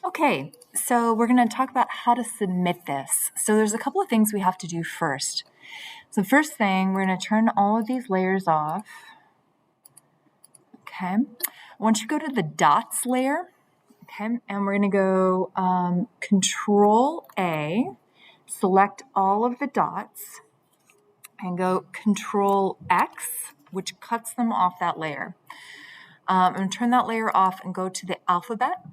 Okay, so we're going to talk about how to submit this. So there's a couple of things we have to do first. So first thing, we're going to turn all of these layers off. Okay, once you go to the dots layer, okay, and we're going to go Control A, select all of the dots, and go Control X, which cuts them off that layer. And turn that layer off and go to the alphabet.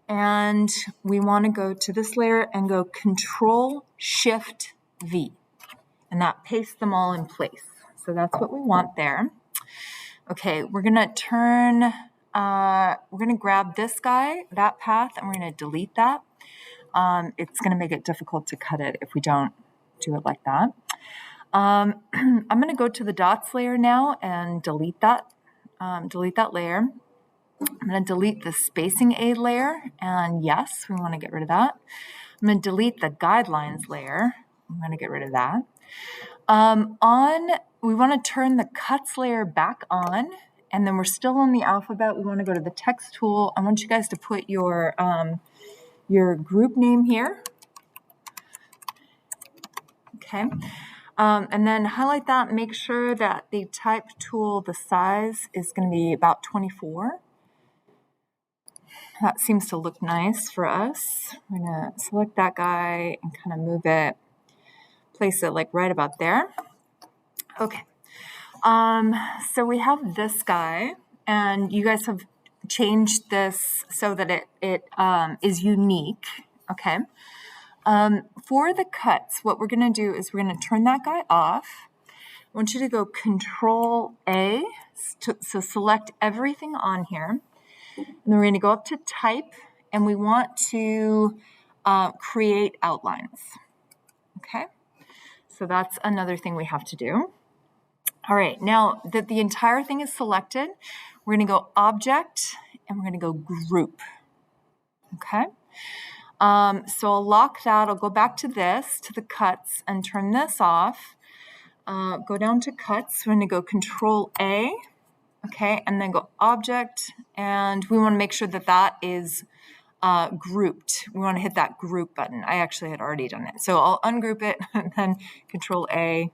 And we want to go to this layer and go Control Shift V, and that pastes them all in place. So that's what we want there. Okay, we're going to grab this guy, that path, and we're going to delete that. It's going to make it difficult to cut it if we don't do it like that. I'm going to go to the dots layer now and delete that layer. I'm going to delete the spacing aid layer, and yes, we want to get rid of that. I'm going to delete the guidelines layer. I'm going to get rid of that. We want to turn the cuts layer back on, and then we're still on the alphabet. We want to go to the text tool. I want you guys to put your group name here. Okay. And then highlight that, make sure that the type tool, the size is going to be about 24. That seems to look nice for us. We're going to select that guy and kind of move it, place it like right about there. Okay. So we have this guy, and you guys have changed this so that it is unique. Okay. For the cuts, what we're going to do is we're going to turn that guy off. I want you to go Control A, so select everything on here. And then we're going to go up to Type, and we want to create outlines. Okay, so that's another thing we have to do. All right, now that the entire thing is selected, we're going to go Object, and we're going to go Group. Okay, so I'll lock that. I'll go back to this, to the cuts, and turn this off. Go down to Cuts. We're going to go Control A. Okay, and then go Object, and we want to make sure that that is grouped. We want to hit that Group button. I actually had already done it. So I'll ungroup it, and then Control A,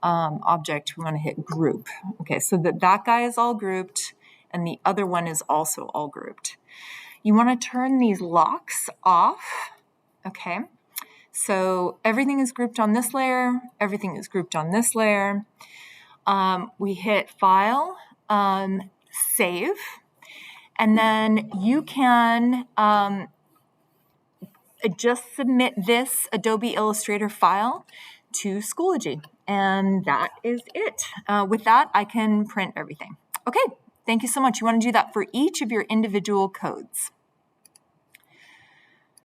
Object, we want to hit Group. Okay, so that guy is all grouped, and the other one is also all grouped. You want to turn these locks off. Okay, so everything is grouped on this layer. Everything is grouped on this layer. We hit File, Save, and then you can just submit this Adobe Illustrator file to Schoology, and that is it. With that, I can print everything. Okay, thank you so much. You want to do that for each of your individual codes.